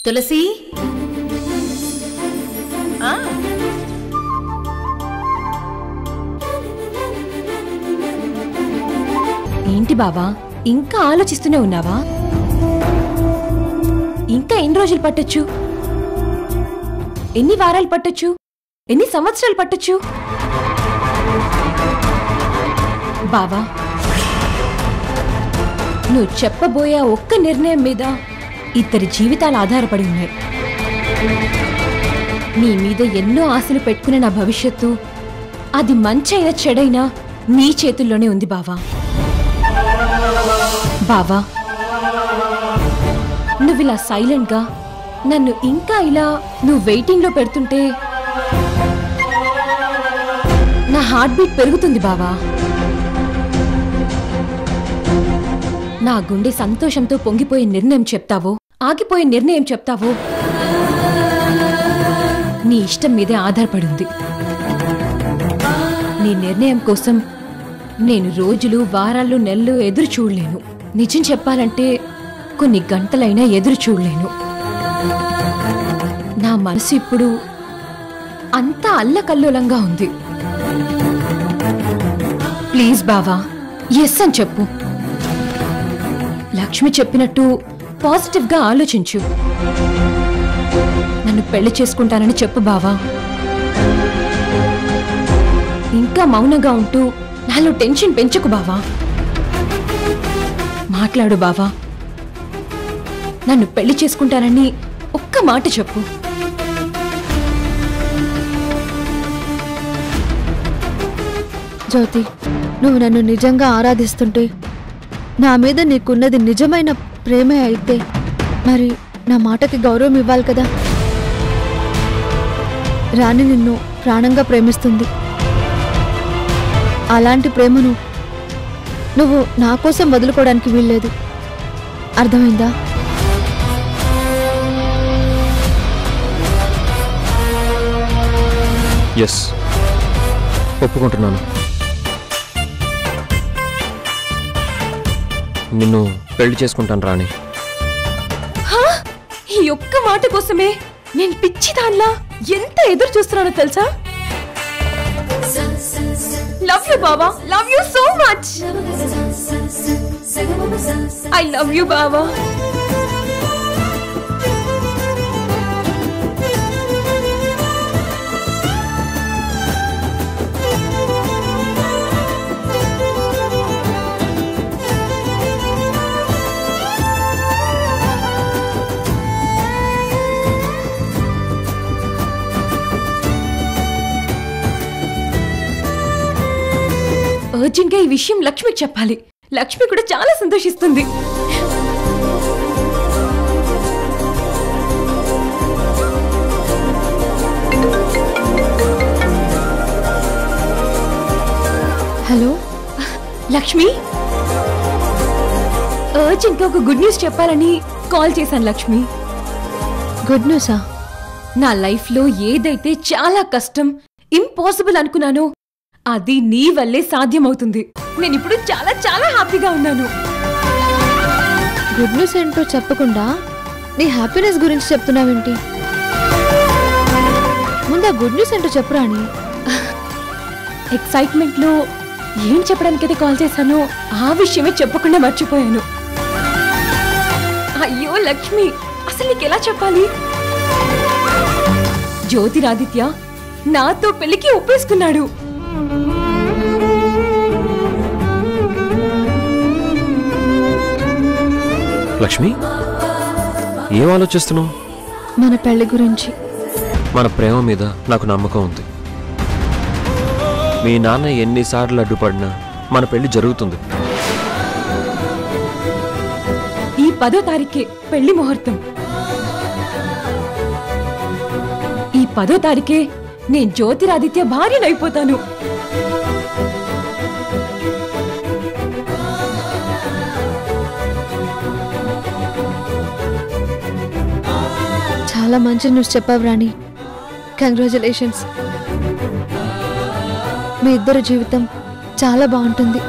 తులసి ఏంటి బావా ఇంకా ఆలోచిస్తూనే ఉన్నావా? ఇంకా ఎన్ని రోజులు పట్టొచ్చు? ఎన్ని వారాలు పట్టొచ్చు? ఎన్ని సంవత్సరాలు పట్టొచ్చు? బావా నువ్వు చెప్పబోయే ఒక్క నిర్ణయం మీద ఇద్దరి జీవితాలు ఆధారపడి ఉన్నాయి. నీ మీద ఎన్నో ఆశలు పెట్టుకునే నా భవిష్యత్తు అది మంచైనా చెడైనా నీ చేతుల్లోనే ఉంది బావా. బావా నువ్విలా సైలెంట్ గా నన్ను ఇంకా ఇలా నువ్వు వెయిటింగ్ లో పెడుతుంటే నా హార్ట్ బీట్ పెరుగుతుంది బావా. నా గుండె సంతోషంతో పొంగిపోయే నిర్ణయం చెప్తావో ఆగిపోయే నిర్ణయం చెప్తావో నీ ఇష్టం మీదే ఆధారపడి ఉంది. నీ నిర్ణయం కోసం నేను రోజులు వారాలు నెలలు ఎదురు చూడలేను. నిజం చెప్పాలంటే కొన్ని గంటలైనా ఎదురు చూడలేను. నా మనసు ఇప్పుడు అంతా అల్లకల్లోలంగా ఉంది. ప్లీజ్ బావా ఎస్ అని చెప్పు. లక్ష్మి చెప్పినట్టు పాజిటివ్ గా ఆలోచించు. నన్ను పెళ్లి చేసుకుంటానని చెప్పు బావా. ఇంకా మౌనంగా ఉంటూ నాలో టెన్షన్ పెంచుకు బావా. మాట్లాడు బావా. నన్ను పెళ్లి చేసుకుంటానని ఒక్క మాట చెప్పు. జ్యోతి, నువ్వు నన్ను నిజంగా ఆరాధిస్తుంటే, నా మీద నీకున్నది నిజమైన ప్రేమే అయితే మరి నా మాటకి గౌరవం ఇవ్వాలి కదా. రాణి నిన్ను ప్రాణంగా ప్రేమిస్తుంది. అలాంటి ప్రేమను నువ్వు నా కోసం వదులుకోవడానికి వీల్లేదు. అర్థమైందా? ఎస్, ఒప్పుకుంటున్నాను. నిన్ను పెళ్లి చేసుకుంటాను రాణి. ఈ ఒక్క మాట కోసమే నేను పిచ్చి దానిలా ఎంత ఎదురు చూస్తున్నానో తెలుసా? లవ్ యూ బావా, love you so much. I love you బావా. అర్జెంట్ గా ఈ విషయం లక్ష్మికి చెప్పాలి. లక్ష్మి కూడా చాలా సంతోషిస్తుంది. హలో లక్ష్మి, అర్జెంట్ గా ఒక గుడ్ న్యూస్ చెప్పాలని కాల్ చేశాను లక్ష్మి. గుడ్ న్యూసా? నా లైఫ్ లో ఏదైతే చాలా కష్టం, ఇంపాసిబుల్ అనుకున్నానో అది నీ వల్లే సాధ్యమవుతుంది. నేను ఇప్పుడు చాలా చాలా హ్యాపీగా ఉన్నాను. గుడ్ న్యూస్ ఏంటో చెప్పకుండా నీ హ్యాపీనెస్ గురించి చెప్తున్నావేంటి? ముందు ఆ గుడ్ న్యూస్ ఏంటో చెప్పు రాణి. ఎక్సైట్మెంట్ లో ఏం చెప్పడానికైతే కాల్ చేశానో ఆ విషయమే చెప్పకుండా మర్చిపోయాను. అయ్యో లక్ష్మి, అసలు నీకెలా చెప్పాలి? జ్యోతిరాదిత్య నాతో పెళ్లికి ఒప్పేసుకున్నాడు. లక్ష్మి, ఏం ఆలోచిస్తున్నావు? మన పెళ్లి గురించి. మన ప్రేమ మీద నాకు నమ్మకం ఉంది. మీ నాన్న ఎన్నిసార్లు అడ్డుపడినా మన పెళ్లి జరుగుతుంది. ఈ 10వ తారీఖే పెళ్లి ముహూర్తం. ఈ 10వ తారీఖే నేను జ్యోతిరాదిత్య భార్యనైపోతాను. చాలా మంచి న్యూస్ చెప్పావు రాణి. కంగ్రాచులేషన్స్. మీ ఇద్దరు జీవితం చాలా బాగుంటుంది.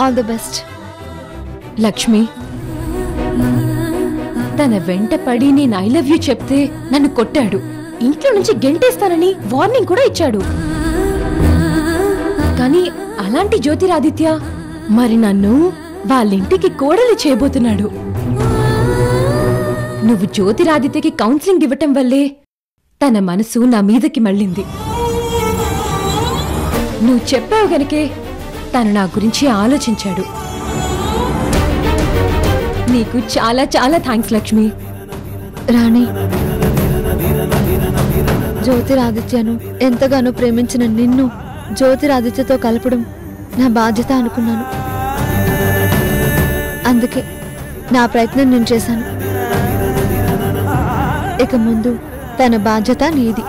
All the best. లక్ష్మి, తన వెంట పడి నేను ఐ లవ్ యూ చెప్తే నన్ను కొట్టాడు. ఇంట్లో నుంచి గెంటేస్తానని వార్నింగ్ కూడా ఇచ్చాడు. కానీ అలాంటి జ్యోతిరాదిత్య మరి నన్ను వాళ్ళింటికి కోడలి చేయబోతున్నాడు. నువ్వు జ్యోతిరాదిత్యకి కౌన్సిలింగ్ ఇవ్వటం వల్లే తన మనసు నా మీదకి మళ్ళింది. నువ్వు చెప్పావు గనకే తను నా గురించి ఆలోచించాడు. నీకు చాలా చాలా థ్యాంక్స్ లక్ష్మి. రాణి, జ్యోతిరాదిత్యను ఎంతగానో ప్రేమించిన నిన్ను జ్యోతిరాదిత్యతో కలపడం నా బాధ్యత అనుకున్నాను. అందుకే నా ప్రయత్నం నేను చేశాను. ఇక ముందు తన బాధ్యత నీది.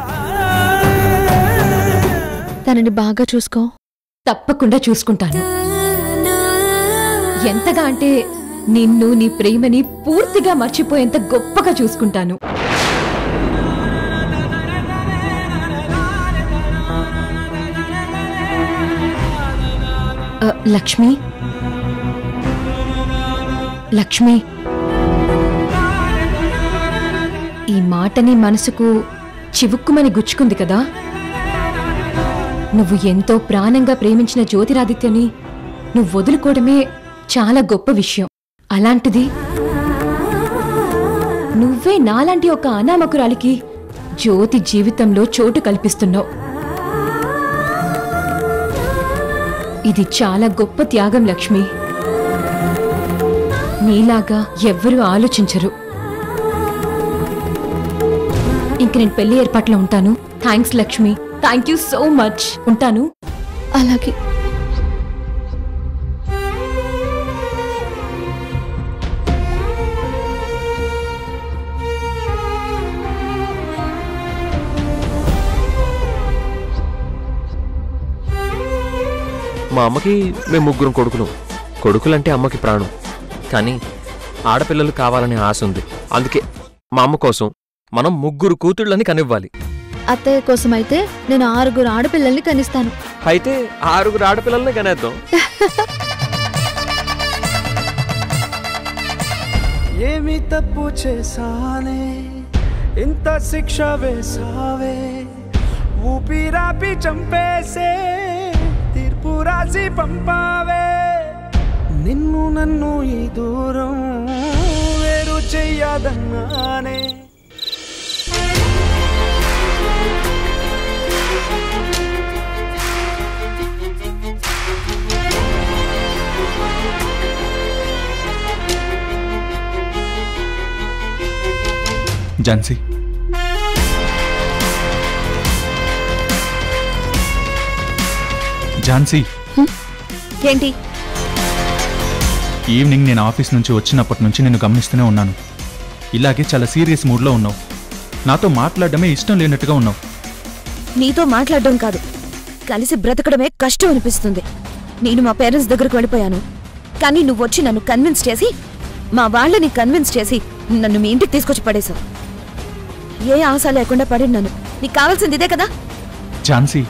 తనని బాగా చూసుకో. తప్పకుండా చూసుకుంటాను. ఎంతగా అంటే నిన్ను, నీ ప్రేమని పూర్తిగా మర్చిపోయేంత గొప్పగా చూసుకుంటాను. లక్ష్మి, లక్ష్మి, ఈ మాటని మనసుకు చివుక్కుమని గుచ్చుకుంది కదా. నువ్వు ఎంతో ప్రాణంగా ప్రేమించిన జ్యోతిరాదిత్యని నువ్వు వదులుకోవడమే చాలా గొప్ప విషయం. అలాంటిది నువ్వే నాలాంటి ఒక అనామకురాలికి జ్యోతి జీవితంలో చోటు కల్పిస్తున్నావు. ఇది చాలా గొప్ప త్యాగం లక్ష్మి. నీలాగా ఎవ్వరూ ఆలోచించరు. ఇంక నేను పెళ్లి ఏర్పాట్లో ఉంటాను. Thanks Lakshmi. Thank you so much. ఉంటాను. అలాగే. మా అమ్మకి మేము ముగ్గురం కొడుకులు. కొడుకులంటే అమ్మకి ప్రాణం. కానీ ఆడపిల్లలు కావాలనే ఆశ ఉంది. అందుకే మా అమ్మ కోసం మనం ముగ్గురు కూతుళ్ళని కనివ్వాలి. అత్తయ్య కోసమైతే నేను 6 ఆడపిల్లల్ని కనిస్తాను. అయితే 6 ఆడపిల్లల్ని కనేద్దాం. ఏమి తప్పు చేసానే ఇంత శిక్ష వేసావే, ఊపిరాపి చంపేసే తీర్పు రాసి పంపావే. నిన్ను నన్ను ఈ దూరం వేరు చెయ్యదన్నానే. ఝాన్సీ, ఝాన్సీ, ఏంటి? ఈవినింగ్ నేను ఆఫీస్ నుంచి వచ్చినప్పటి నుంచి నేను గమనిస్తూనే ఉన్నాను. ఇలాగే చాలా సీరియస్ మూడ్లో ఉన్నావు. నాతో మాట్లాడడమే ఇష్టం లేనట్టుగా ఉన్నావు. నీతో మాట్లాడడం కాదు, కలిసి బ్రతకడమే కష్టం అనిపిస్తుంది. నేను మా పేరెంట్స్ దగ్గరకు వెళ్ళిపోయాను. కానీ నువ్వు వచ్చి నన్ను కన్విన్స్ చేసి, మా వాళ్ళని కన్విన్స్ చేసి నన్ను మీ ఇంటికి తీసుకొచ్చి పడేశావు. ఏ ఆశ లేకుండా పడినాను. నీకు కావాల్సింది ఇదే కదా. ఝాన్సీ,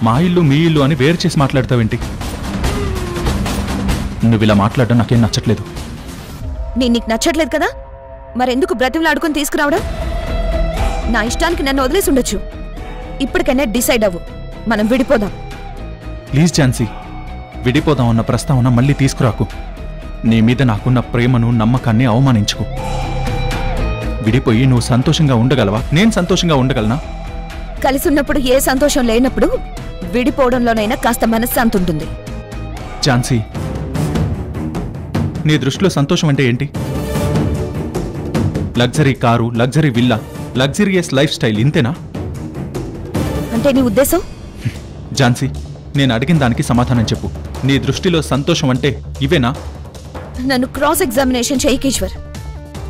మా ఇల్లు మీ ఇల్లు అని వేరు చేసి మాట్లాడతావేంటి? నువ్వు ఇలా మాట్లాడడం నాకేం నచ్చట్లేదు. నేను నీకు నచ్చట్లేదు కదా, మరెందుకు బ్రతిమలాడుకుని తీసుకురావడం? నా ఇష్టానికి నన్ను వదిలేసి ఉండొచ్చు. ఇప్పటికైనా డిసైడ్ అవ్వు, మనం విడిపోదాం. ప్లీజ్ ఝాన్సీ, విడిపోదాం అన్న ప్రస్తావన మళ్ళీ తీసుకురాకు. నీ మీద నాకున్న ప్రేమను, నమ్మకాన్ని అవమానించుకు. విడిపోయి నువ్వు సంతోషంగా ఉండగలవా? నేను సంతోషంగా ఉండగలనా? కలిసి ఉన్నప్పుడు ఏ సంతోషం లేనప్పుడు విడిపోవడంలోనైనా కాస్త మనశ్శాంతి ఉంటుంది. ఝాన్సీ, నీ దృష్టిలో సంతోషం అంటే ఏంటి? Luxury car, luxury villa, luxurious life style, ఇంతేనా? అంటే నీ ఉద్దేశం? ఝాన్సీ, నేను అడిగిన దానికి సమాధానం చెప్పు. నీ దృష్టిలో సంతోషం అంటే ఇవేనా? నన్ను క్రాస్ ఎగ్జామినేషన్ చేయి ఈశ్వర్.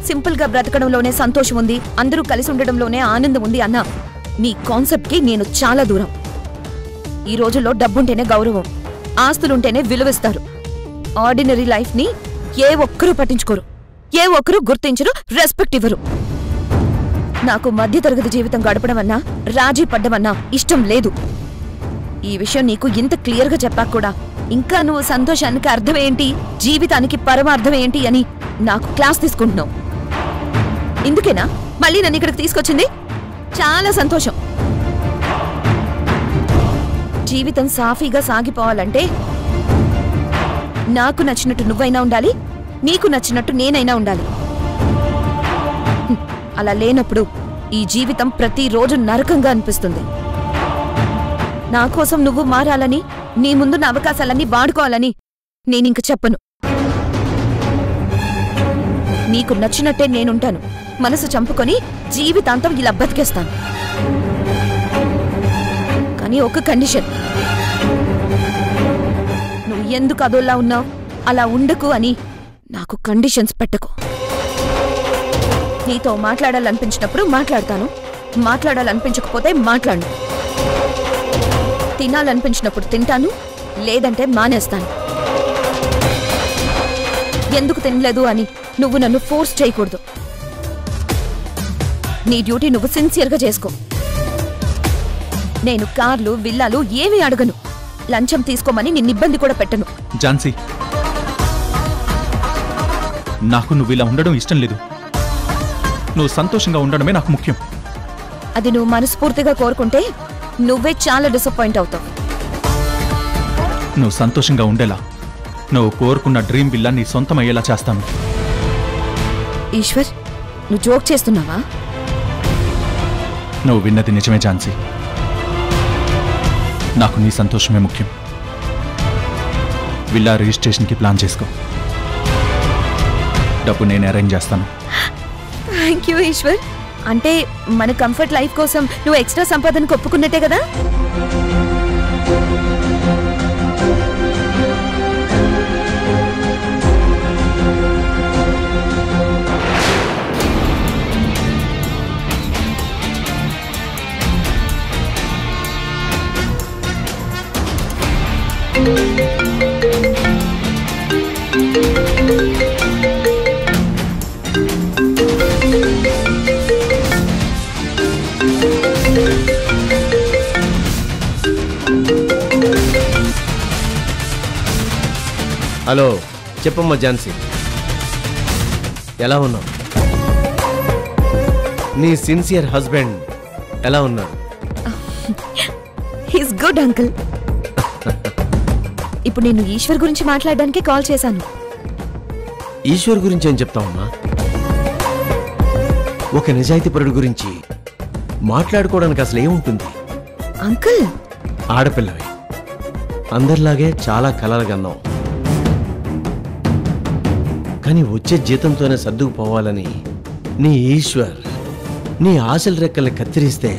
సింపుల్ గా బ్రతకడంలోనే సంతోషం ఉంది, అందరూ కలిసి ఉండడంలోనే ఆనందం ఉంది అన్న నీ కాన్సెప్ట్ కి నేను చాలా దూరం. ఈ రోజుల్లో డబ్బుంటేనే గౌరవం, ఆస్తులుంటేనే విలువిస్తారు. ఆర్డినరీ లైఫ్ ని ఏ ఒక్కరూ పట్టించుకోరు, ఏ ఒక్కరూ గుర్తించరు, రెస్పెక్ట్ ఇవ్వరు. నాకు మధ్యతరగతి జీవితం గడపడమన్నా, రాజీ పడ్డమన్నా ఇష్టం లేదు. ఈ విషయం నీకు ఇంత క్లియర్ గా చెప్పాక కూడా ఇంకా నువ్వు సంతోషానికి అర్థమేంటి, జీవితానికి పరమార్థమేంటి అని నాకు క్లాస్ తీసుకుంటున్నావు. ఇందుకేనా మళ్ళీ నన్ను ఇక్కడికి తీసుకొచ్చింది? చాలా సంతోషం. జీవితం సాఫీగా సాగిపోవాలంటే నాకు నచ్చినట్టు నువ్వైనా ఉండాలి, నీకు నచ్చినట్టు నేనైనా ఉండాలి. అలా లేనప్పుడు ఈ జీవితం ప్రతిరోజు నరకంగా అనిపిస్తుంది. నా కోసం నువ్వు మారాలని, నీ ముందున్న అవకాశాలన్నీ వాడుకోవాలని నేనింక చెప్పను. నీకు నచ్చినట్టే నేనుంటాను. మనసు చంపుకొని జీవితాంతం ఇలా బతికేస్తాను. కానీ ఒక కండిషన్. నువ్వు ఎందుకు అదోలా ఉన్నావు, అలా ఉండకు అని నాకు కండిషన్స్ పెట్టకు. నీతో మాట్లాడాలనిపించినప్పుడు మాట్లాడతాను, మాట్లాడాలనిపించకపోతే మాట్లాడను. తినాలనిపించినప్పుడు తింటాను, లేదంటే మానేస్తాను. ఎందుకు తినలేదు అని నువ్వు నన్ను ఫోర్స్ చేయకూడదు. నీ డ్యూటీ నువ్వు సిన్సియర్గా చేసుకో. నేను కార్లు, విల్లాలు ఏమీ అడగను. లంచం తీసుకోమని నిన్ను ఇబ్బంది కూడా పెట్టను. ఝాన్సీ, నాకు నువ్వు ఇలా ఉండడం ఇష్టం లేదు. నువ్వు సంతోషంగా ఉండడమే నాకు ముఖ్యం. అది నువ్వు మనస్ఫూర్తిగా కోరుకుంటే నువ్వే చాలా డిసప్పాయింట్ అవుతావు. నువ్వు సంతోషంగా ఉండేలా, నువ్వు కోరుకున్న డ్రీమ్ విల్లా నీ సొంతం అయ్యేలా చేస్తాను. ఈశ్వర్, నువ్వు జోక్ చేస్తున్నావా? నువ్వు విన్నది నిజమే ఝాన్సీ. నాకు నీ సంతోషమే ముఖ్యం. విల్లా రిజిస్ట్రేషన్కి ప్లాన్ చేసుకో. డబ్బు నేను అరేంజ్ చేస్తాను. Thank you Eshwar. అంటే మన కంఫర్ట్ లైఫ్ కోసం నువ్వు ఎక్స్ట్రా సంపాదనకు ఒప్పుకున్నట్టే కదా? హలో, చెప్పమ్మా ఝాన్సీ, ఎలా ఉన్నావు? నీ సిన్సియర్ హస్బెండ్ ఎలా ఉన్నాడు? He's good uncle. ఇప్పుడు నేను ఈశ్వర్ గురించి మాట్లాడడానికి కాల్ చేశాను. ఈశ్వర్ గురించి ఏం చెప్తావమ్మా? ఒక నిజాయితీపరుడు గురించి మాట్లాడుకోవడానికి అసలు ఏముంటుంది? అంకుల్, ఆడపిల్లవి, అందరిలాగే చాలా కలలు కన్నావు. కానీ వచ్చే జీతంతోనే సర్దుకుపోవాలని నీ ఈశ్వర్ నీ ఆశల రెక్కల్ని కత్తిరిస్తే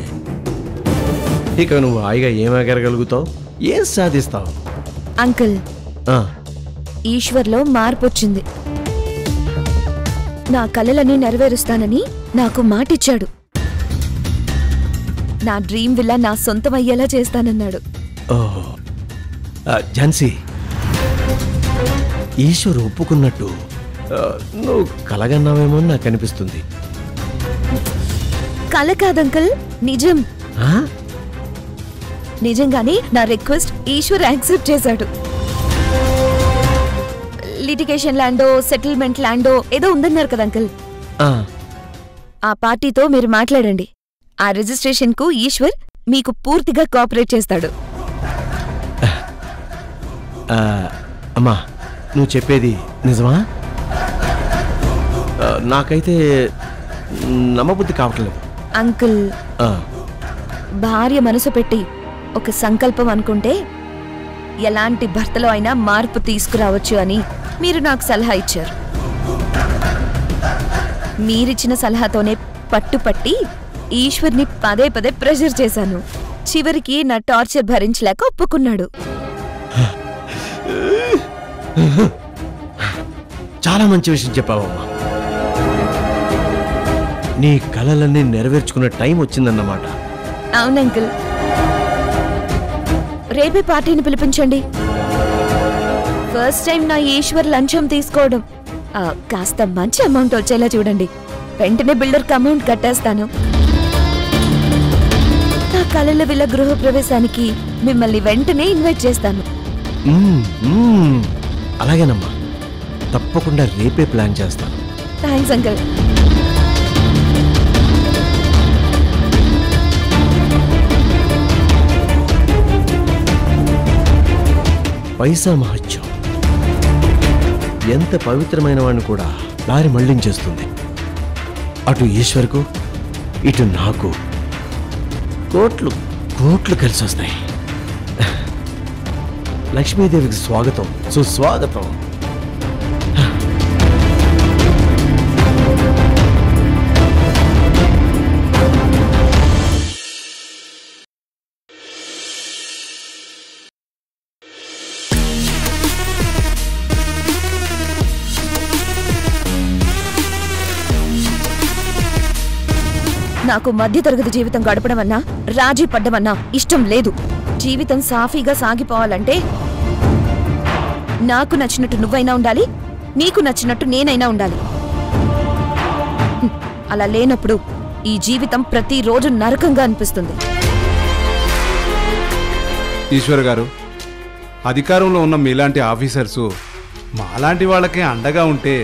ఇక నువ్వు హాయిగా ఏమగరగలుగుతావు, ఏం సాధిస్తావు? అంకుల్, ఈశ్వర్లో మార్పు వచ్చింది. నా కలలని నెరవేరుస్తానని నాకు మాటిచ్చాడు. నా డ్రీమ్ విల్లా నా సొంతం అయ్యేలా చేస్తానన్నాడు. ఓహో, ఝాన్సీ, ఈశ్వర్ ఒప్పుకున్నట్టు నువ్వు కలగన్నావేమో నాకు అనిపిస్తుంది. కల కాదంకల్, నిజం. నిజంగానే నా రిక్వెస్ట్ ఈశ్వర్ యాక్సెప్ట్ చేశాడు. లిటిగేషన్ ల్యాండో, సెటిల్మెంట్ ల్యాండో ఏదో ఉందన్నారు కదా అంకుల్. ఆ పార్టీతో మీరు మాట్లాడండి. ఆ రిజిస్ట్రేషన్ కు ఈశ్వర్ మీకు పూర్తిగా కోఆపరేట్ చేస్తాడు. అమ్మా, నువ్వు చెప్పేది నిజమా? నాకైతే నమ్మబుద్ధి కావట్లేదు. అంకుల్, భార్య మనసు పెట్టి ఒక సంకల్పం అనుకుంటే ఎలాంటి భర్తలో అయినా మార్పు తీసుకురావచ్చు అని మీరు నాకు సలహా ఇచ్చారు. మీరిచ్చిన సలహాతోనే పట్టుపట్టి ఈశ్వర్ని పదే పదే ప్రెషర్ చేశాను. చివరికి నా టార్చర్ భరించలేక ఒప్పుకున్నాడు. చాలా మంచి విషయం చెప్పావమ్మా. నీ కలలన్నీ నెరవేర్చుకునే టైం వచ్చిందన్నమాట. అవునంకుల్, రేపే పార్టీని పిలిపించండి. ఫస్ట్ టైం నా ఈశ్వర్ లంచం తీసుకోవడం. కాస్త మంచి అమౌంట్ వచ్చేలా చూడండి. వెంటనే బిల్డర్కి అమౌంట్ కట్టేస్తాను. నా కలల విల్ల గృహ ప్రవేశానికి మిమ్మల్ని వెంటనే ఇన్వైట్ చేస్తాను. అలాగేనమ్మా, తప్పకుండా రేపే ప్లాన్ చేస్తాను. Thanks uncle. పైసా మహత్యం ఎంత పవిత్రమైన వాడిని కూడా దారి మళ్లించేస్తుంది. అటు ఈశ్వర్కు ఇటు నాకు కోట్లు కోట్లు కలిసి వస్తాయి. లక్ష్మీదేవికి స్వాగతం, సుస్వాగతం. నాకు మధ్యతరగతి జీవితం గడపడమన్నా రాజీ పడ్డమన్నా ఇష్టం లేదు. జీవితం సాఫీగా సాగిపోవాలంటే నాకు నచ్చినట్టు నువ్వైనా ఉండాలి, నీకు నచ్చినట్టు నేనైనా ఉండాలి. అలా లేనప్పుడు ఈ జీవితం ప్రతిరోజు నరకంగా అనిపిస్తుంది. ఈశ్వర్ గారు, అధికారంలో ఉన్న మీలాంటి ఆఫీసర్సు మాలాంటి వాళ్ళకే అండగా ఉంటే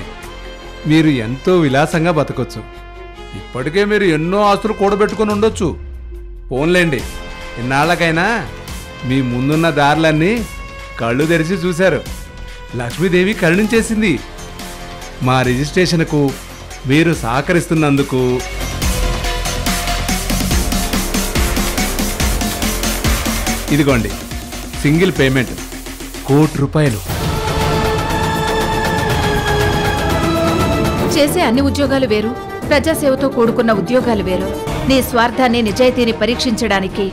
మీరు ఎంతో విలాసంగా బతకొచ్చు. ఇప్పటికే మీరు ఎన్నో ఆస్తులు కూడబెట్టుకుని ఉండొచ్చు. పోన్లేండి, ఇన్నాళ్ళకైనా మీ ముందున్న దారులన్నీ కళ్ళు తెరిచి చూశారు. లక్ష్మీదేవి కరుణించేసింది. మా రిజిస్ట్రేషన్కు మీరు సహకరిస్తున్నందుకు ఇదిగోండి సింగిల్ పేమెంట్ ₹1,00,00,000. చేసే అన్ని ఉద్యోగాలు వేరు, ప్రజాసేవతో కూడుకున్న ఉద్యోగాలు వేరు. నీ స్వార్థాన్ని నిజాయితీని పరీక్షించడానికి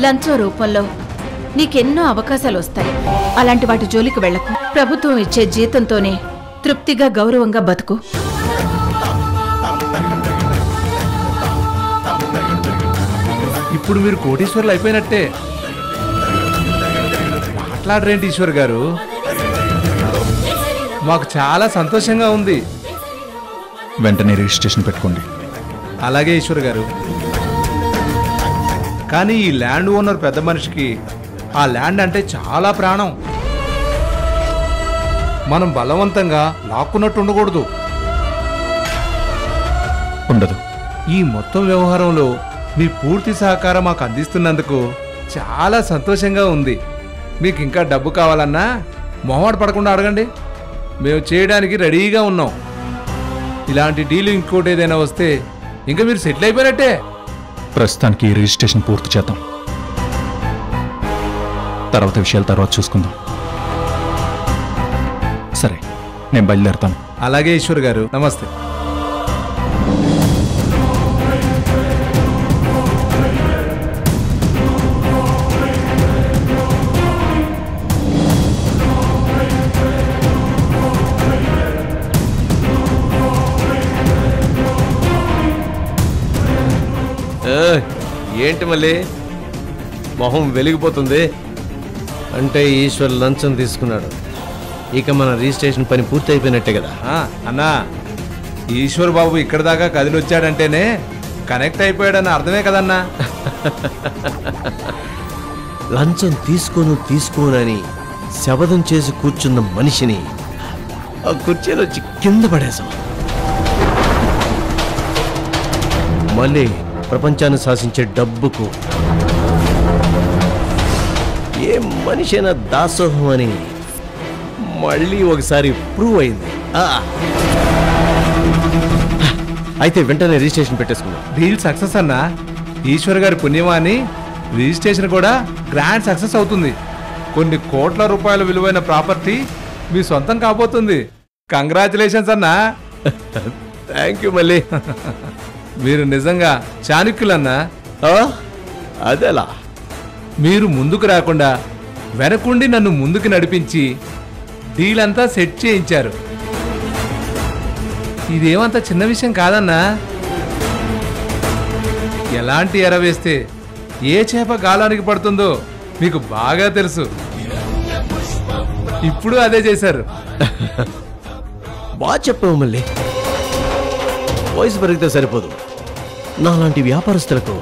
లంచం రూపంలో నీకెన్నో అవకాశాలు వస్తాయి. అలాంటి వాటి జోలికి వెళ్లకు. ప్రభుత్వం ఇచ్చే జీతంతోనే తృప్తిగా గౌరవంగా బతుకు. ఇప్పుడు మీరు కోటీశ్వర్లు అయిపోయినట్టే. మాట్లాడరేంటి ఈశ్వర్ గారు? మాకు చాలా సంతోషంగా ఉంది. వెంటనే రిజిస్ట్రేషన్ పెట్టుకోండి. అలాగే ఈశ్వర్ గారు. కానీ ఈ ల్యాండ్ ఓనర్ పెద్ద మనిషికి ఆ ల్యాండ్ అంటే చాలా ప్రాణం. మనం బలవంతంగా లాక్కున్నట్టు ఉండకూడదు. ఉండదు. ఈ మొత్తం వ్యవహారంలో మీ పూర్తి సహకారం మాకు అందిస్తున్నందుకు చాలా సంతోషంగా ఉంది. మీకు ఇంకా డబ్బు కావాలన్నా మొహమాట పడకుండా అడగండి, మేము చేయడానికి రెడీగా ఉన్నాం. ఇలాంటి డీల్ ఇంకోటి ఏదైనా వస్తే ఇంకా మీరు సెటిల్ అయిపోయినట్టే. ప్రస్తుతానికి రిజిస్ట్రేషన్ పూర్తి చేద్దాం, తర్వాత విషయాల తర్వాత చూసుకుందాం. సరే, నేను బయలుదేరుతాను. అలాగే ఈశ్వర్ గారు, నమస్తే. ఏంటి మళ్ళీ మొహం వెలిగిపోతుంది? అంటే ఈశ్వర్ లంచం తీసుకున్నాడు. ఇక మన రిజిస్ట్రేషన్ పని పూర్తి అయిపోయినట్టే కదా. అన్నా, ఈశ్వర్ బాబు ఇక్కడ దాకా కదిలొచ్చాడంటేనే కనెక్ట్ అయిపోయాడని అర్థమే కదన్నా. లంచం తీసుకోనని శపథం చేసి కూర్చున్న మనిషిని ఆ కుర్చీలో వచ్చి కింద పడేశాం. మళ్ళీ ప్రపంచాన్ని శాసించే డబ్బుకు ఏ మనిషైనా దాసోహం అని మళ్ళీ ఒకసారి ప్రూవ్ అయింది. అయితే వెంటనే రిజిస్ట్రేషన్ పెట్టేసుకున్నాం. డీల్ సక్సెస్ అన్నా. ఈశ్వర్ గారి పుణ్యమాని రిజిస్ట్రేషన్ కూడా గ్రాండ్ సక్సెస్ అవుతుంది. కొన్ని కోట్ల రూపాయల విలువైన ప్రాపర్టీ మీ సొంతం కాబోతుంది. కంగ్రాచులేషన్స్ అన్నా. థ్యాంక్ యూ మళ్ళీ. మీరు నిజంగా చాణక్యులన్నా. అదేలా మీరు ముందుకు రాకుండా వెనకుండి నన్ను ముందుకు నడిపించి డీల్ అంతా సెట్ చేయించారు. ఇదేమంత చిన్న విషయం కాదన్నా. ఎలాంటి ఎర వేస్తే ఏ చేప గాలానికి పడుతుందో మీకు బాగా తెలుసు. ఇప్పుడు అదే చేశారు. బాగా చెప్పావు మళ్ళీ. వయసు పెరిగితే సరిపోదు. నాలాంటి వ్యాపారస్తులకు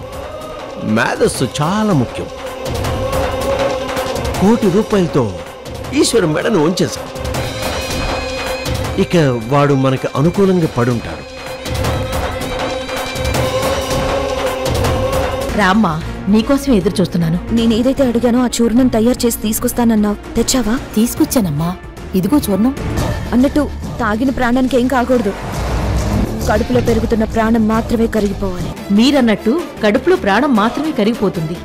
మేధస్సు చాలా ముఖ్యం. ₹1,00,00,000తో ఈశ్వర మెడను వంచేశాం. ఇక వాడు మనకి అనుకూలంగా పడుంటాడు. రామ్మా, నీకోసమే ఎదురు చూస్తున్నాను. నేనేదైతే అడిగానో ఆ చూర్ణం తయారు చేసి తీసుకొస్తానన్నావు, తెచ్చావా? తీసుకొచ్చానమ్మా, ఇదిగో చూర్ణం. అన్నట్టు తాగిన ప్రాణానికి ఏం కాకూడదు. కడుపులో పెరుగుతున్న ప్రాణం మాత్రమే కరిగిపోవాలి. మీరన్నట్టు కడుపులో ప్రాణం మాత్రమే కరిగిపోతుంది.